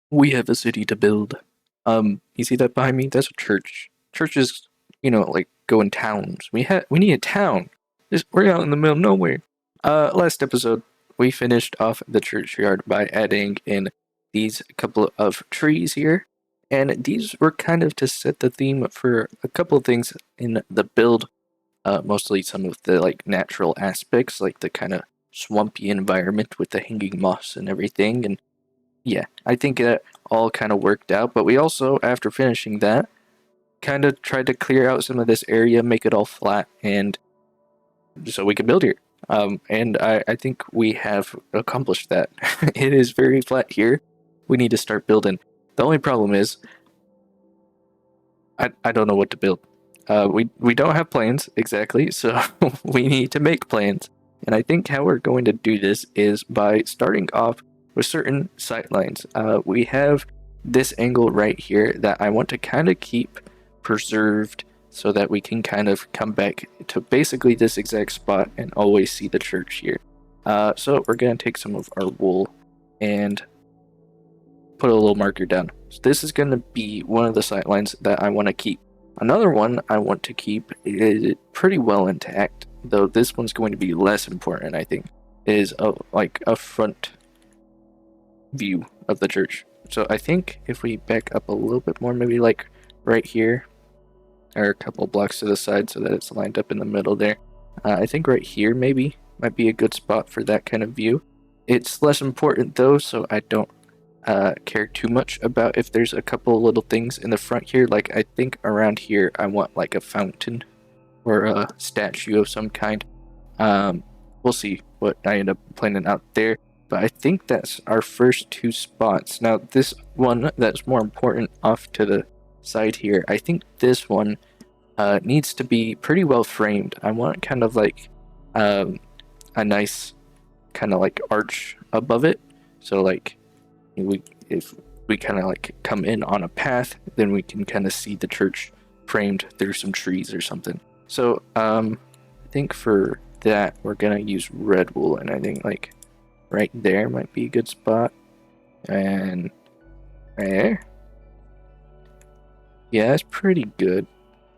We have a city to build. You see that behind me? That's a church. Churches, like go in towns. We need a town. We're out in the middle of nowhere. Last episode we finished off the churchyard by adding in these couple of trees here, and these were kind of to set the theme for a couple of things in the build. Mostly some of the like natural aspects, like the kind of swampy environment with the hanging moss and everything, and yeah, I think that all kind of worked out. But we also, after finishing that, kind of tried to clear out some of this area, make it all flat, and so we could build here. And I think we have accomplished that. It is very flat here. We need to start building. The only problem is, I don't know what to build. We don't have plans exactly, so we need to make plans. And I think how we're going to do this is by starting off with certain sight lines. We have this angle right here that I want to kind of keep preserved so that we can kind of come back to basically this exact spot and always see the church here. So we're going to take some of our wool and put a little marker down. So this is going to be one of the sight lines that I want to keep. Another one I want to keep is pretty well intact, though this one's going to be less important, I think, is like a front view of the church. So I think if we back up a little bit more, maybe like right here, or a couple blocks to the side so that it's lined up in the middle there. I think right here maybe might be a good spot for that kind of view. It's less important though, so I don't care too much about if there's a couple little things in the front here. Like I think around here I want like a fountain or a statue of some kind. We'll see what I end up planning out there. But I think that's our first two spots. Now this one that's more important off to the side here, I think this one needs to be pretty well framed. I want kind of like a nice kind of like arch above it. So like if we kind of like come in on a path, then we can kind of see the church framed through some trees or something. So I think for that we're gonna use red wool, and I think like right there might be a good spot, and there. Yeah, it's pretty good,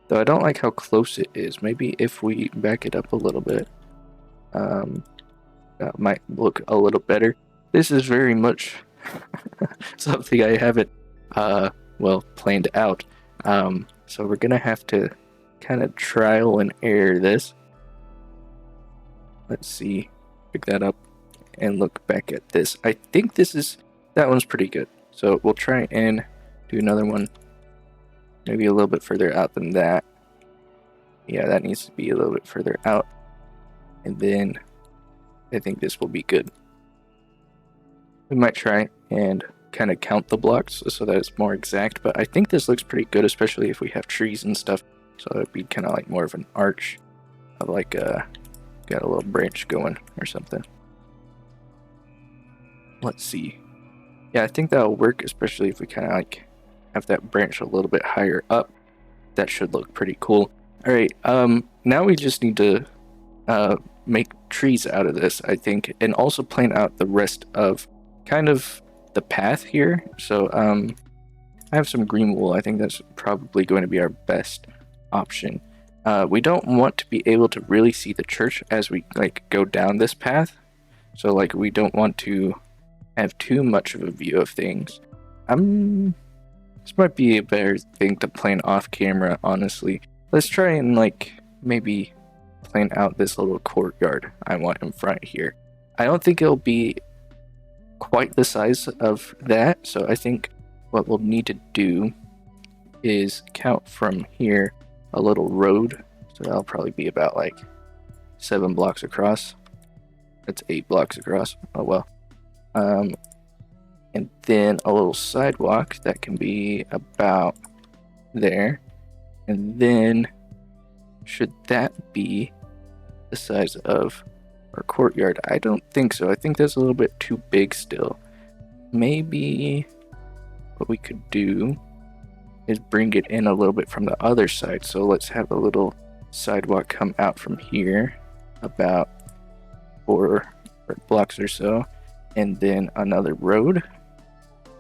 though I don't like how close it is. Maybe if we back it up a little bit, that might look a little better. This is very much something I haven't well planned out. So we're gonna have to kind of trial and error this. Let's see, pick that up and look back at this. I think that one's pretty good. So we'll try and do another one, maybe a little bit further out than that. Yeah, that needs to be a little bit further out. And then I think this will be good. We might try and kind of count the blocks so that it's more exact, but I think this looks pretty good, especially if we have trees and stuff. So it'd be kind of like more of an arch of like got a little branch going or something. Let's see. Yeah, I think that'll work, especially if we kind of like have that branch a little bit higher up. That should look pretty cool. All right, now we just need to make trees out of this, I think, and also plan out the rest of kind of the path here. So I have some green wool. I think that's probably going to be our best option. We don't want to be able to really see the church as we like go down this path. So like we don't want to have too much of a view of things. This might be a better thing to plan off camera, honestly. Let's try and like maybe plan out this little courtyard I want in front here. I don't think it'll be quite the size of that, so I think what we'll need to do is count from here a little road. So that'll probably be about like 7 blocks across. That's 8 blocks across. Oh well. And then a little sidewalk that can be about there. And then should that be the size of our courtyard? I don't think so. I think that's a little bit too big still. Maybe what we could do is bring it in a little bit from the other side. So let's have a little sidewalk come out from here about 4 blocks or so, and then another road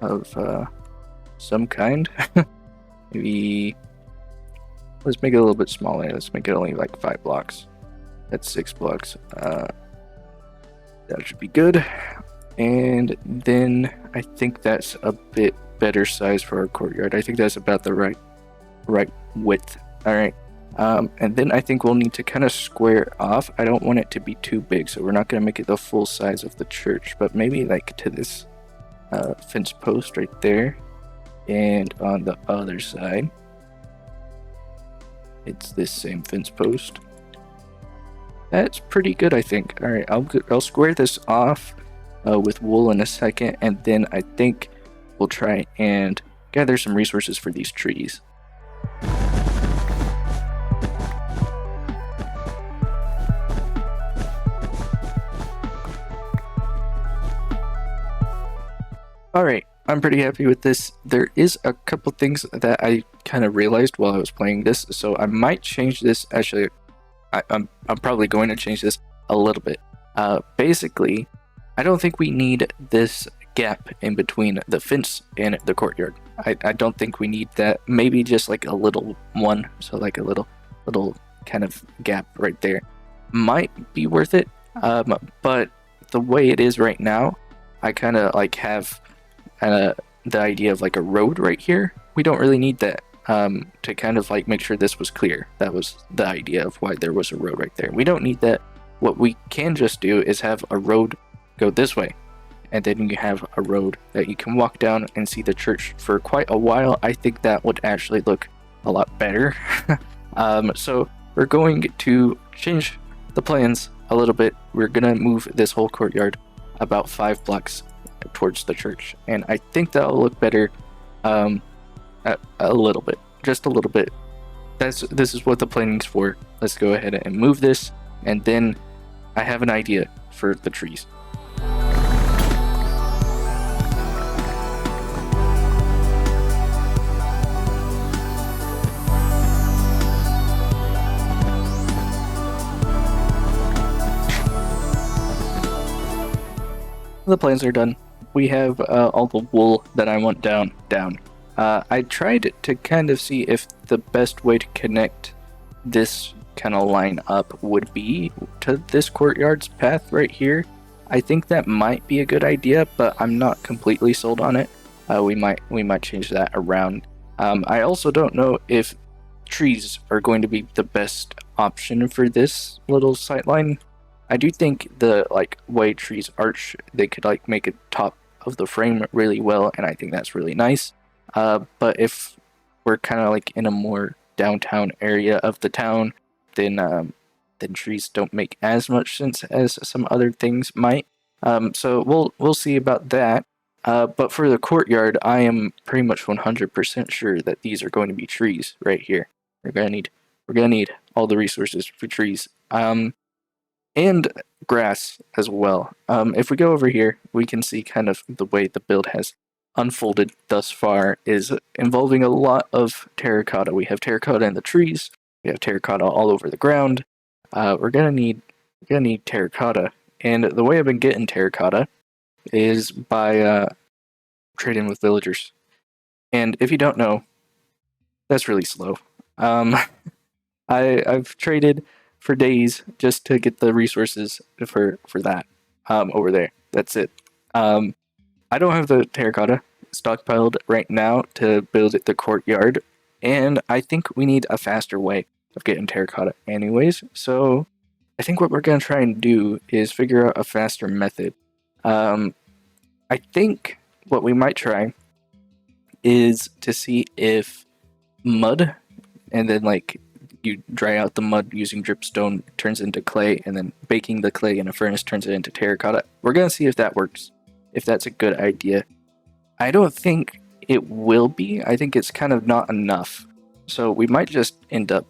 of some kind. Maybe let's make it a little bit smaller. Let's make it only like 5 blocks. That's 6 blocks. That should be good. And then I think that's a bit better size for our courtyard. I think that's about the right width. All right. And then I think we'll need to kind of square off. I don't want it to be too big, so we're not going to make it the full size of the church, but maybe like to this fence post right there. And on the other side, it's this same fence post. That's pretty good, I think. All right, I'll square this off with wool in a second, and then I think we'll try and gather some resources for these trees. Alright, I'm pretty happy with this. There is a couple things that I kind of realized while I was playing this, so I might change this. Actually, I'm probably going to change this a little bit. Basically, I don't think we need this gap in between the fence and the courtyard. I don't think we need that. Maybe just like a little one, so like a little kind of gap right there might be worth it. But the way it is right now, I kind of like have the idea of like a road right here. We don't really need that to kind of like make sure this was clear. That was the idea of why there was a road right there. We don't need that. What we can just do is have a road go this way, and then you have a road that you can walk down and see the church for quite a while. I think that would actually look a lot better. So we're going to change the plans a little bit. We're gonna move this whole courtyard about 5 blocks towards the church, and I think that'll look better a little bit, just a little bit. This is what the planning's for. Let's go ahead and move this, and then I have an idea for the trees. The plans are done. We have all the wool that I want down. I tried to kind of see if the best way to connect this kind of line up would be to this courtyard's path right here. I think that might be a good idea, but I'm not completely sold on it. We might change that around. I also don't know if trees are going to be the best option for this little sightline. I do think the way trees arch, they could like make it top of the frame really well, and I think that's really nice. But if we're kind of like in a more downtown area of the town, then trees don't make as much sense as some other things might. So we'll see about that. But for the courtyard, I am pretty much 100% sure that these are going to be trees right here. We're gonna need all the resources for trees. And grass as well. If we go over here, we can see kind of the way the build has unfolded thus far is involving a lot of terracotta. We have terracotta in the trees. We have terracotta all over the ground. We're gonna need terracotta, and the way I've been getting terracotta is by trading with villagers. And if you don't know, that's really slow. I've traded for days just to get the resources for that over there. That's it. I don't have the terracotta stockpiled right now to build the courtyard, and I think we need a faster way of getting terracotta anyways. So I think what we're going to try and do is figure out a faster method. I think what we might try is to see if mud, and then like you dry out the mud using dripstone, turns into clay, and then baking the clay in a furnace turns it into terracotta. We're going to see if that works, if that's a good idea. I don't think it will be. I think it's kind of not enough. So we might just end up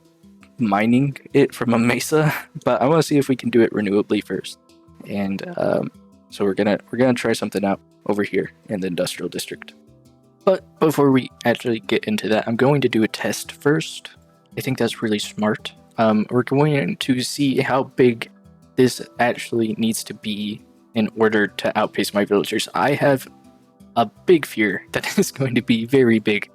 mining it from a mesa, but I want to see if we can do it renewably first. And so we're gonna try something out over here in the industrial district. But before we actually get into that, I'm going to do a test first. I think that's really smart. We're going to see how big this actually needs to be in order to outpace my villagers. I have a big fear that is going to be very big,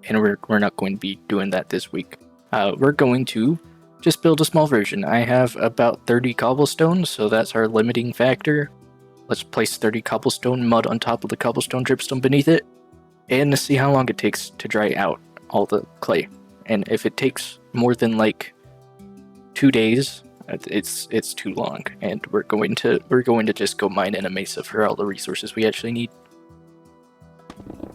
and we're not going to be doing that this week. We're going to just build a small version. I have about 30 cobblestone, so that's our limiting factor. Let's place 30 cobblestone mud on top of the cobblestone dripstone beneath it, and see how long it takes to dry out all the clay. And if it takes more than like 2 days, it's too long, and we're going to just go mine in a mesa for all the resources we actually need.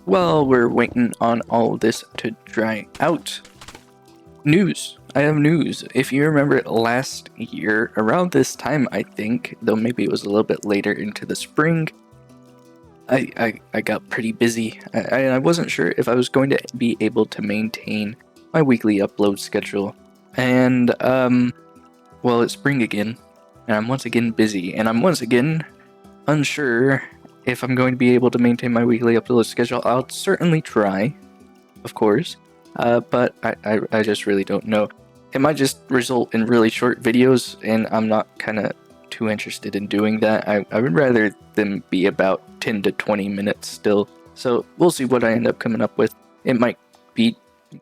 While we're waiting on all of this to dry out, news. I have news. If you remember last year, around this time, I think, though maybe it was a little bit later into the spring, I got pretty busy. I wasn't sure if I was going to be able to maintain my weekly upload schedule. And, well, it's spring again, and I'm once again busy, and I'm once again unsure if I'm going to be able to maintain my weekly upload schedule. I'll certainly try, of course, but I just really don't know. It might just result in really short videos, and I'm not kind of too interested in doing that. I would rather them be about 10 to 20 minutes still. So we'll see what I end up coming up with. It might be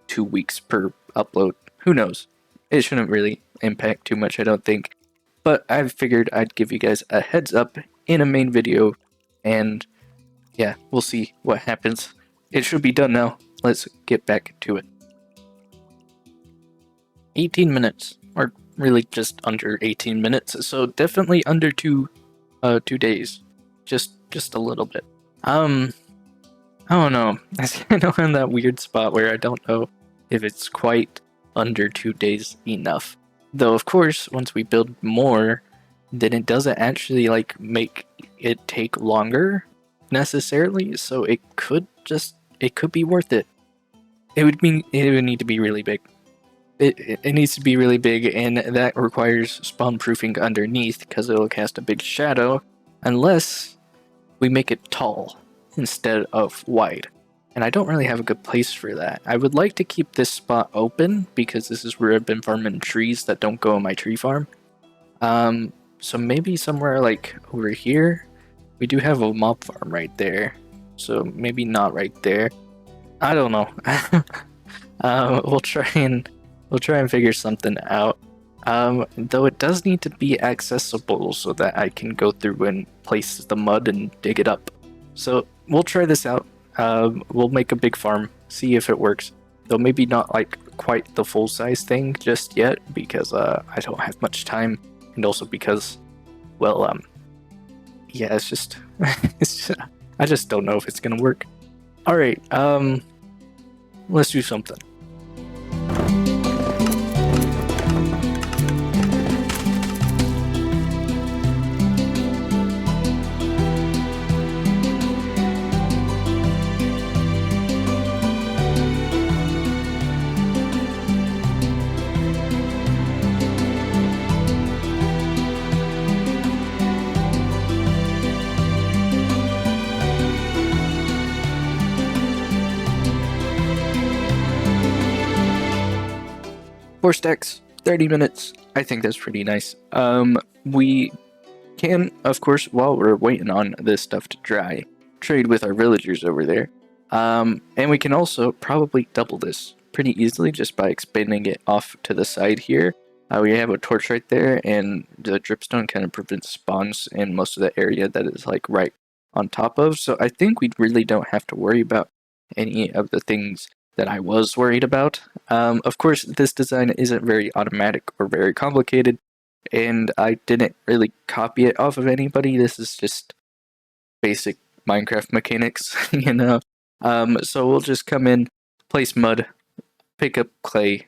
2 weeks per upload. Who knows? It shouldn't really impact too much, I don't think. But I figured I'd give you guys a heads up in a main video, and yeah, we'll see what happens. It should be done now. Let's get back to it. 18 minutes, or really just under 18 minutes, so definitely under 2 days. Just a little bit. I don't know. I kind of in that weird spot where I don't know if it's quite under 2 days enough. Though of course, once we build more, then it doesn't actually like make it take longer necessarily, so it could be worth it. It would need to be really big. It needs to be really big, and that requires spawn proofing underneath because it'll cast a big shadow unless we make it tall instead of wide. And I don't really have a good place for that. I would like to keep this spot open because this is where I've been farming trees that don't go in my tree farm. So maybe somewhere like over here. We do have a mob farm right there, so maybe not right there. I don't know. We'll try and figure something out. Though it does need to be accessible so that I can go through and place the mud and dig it up. So we'll try this out. We'll make a big farm, see if it works. Though maybe not like quite the full size thing just yet because I don't have much time, and also because, well, yeah, it's just, I just don't know if it's gonna work. All right, let's do something. Four stacks, 30 minutes. I think that's pretty nice. We can, of course, while we're waiting on this stuff to dry, trade with our villagers over there. And we can also probably double this pretty easily just by expanding it off to the side here. We have a torch right there, and the dripstone kind of prevents spawns in most of the area that is like right on top of. So I think we really don't have to worry about any of the things that I was worried about. Of course, this design isn't very automatic or very complicated, and I didn't really copy it off of anybody. This is just basic Minecraft mechanics, you know. So we'll just come in, place mud, pick up clay,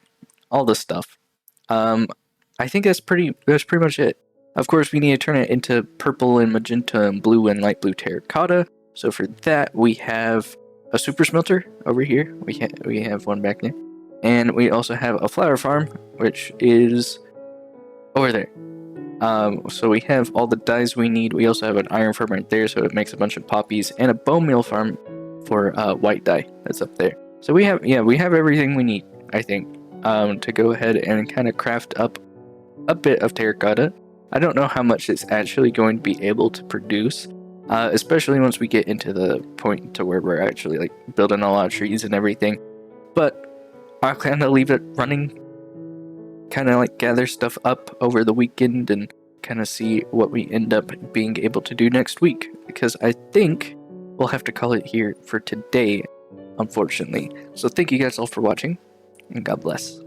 all this stuff. I think that's pretty much it. Of course, we need to turn it into purple and magenta and blue and light blue terracotta. So for that, we have a super smelter over here. We have one back there, and we also have a flower farm, which is over there. So we have all the dyes we need. We also have an iron farm right there, so it makes a bunch of poppies, and a bone meal farm for white dye that's up there. So we have everything we need, I think, to go ahead and kind of craft up a bit of terracotta. I don't know how much it's actually going to be able to produce, especially once we get into the point to where we're actually like building a lot of trees and everything. But I'll kind of leave it running, kind of like gather stuff up over the weekend and kind of see what we end up being able to do next week, because I think we'll have to call it here for today, unfortunately. So thank you guys all for watching, and God bless.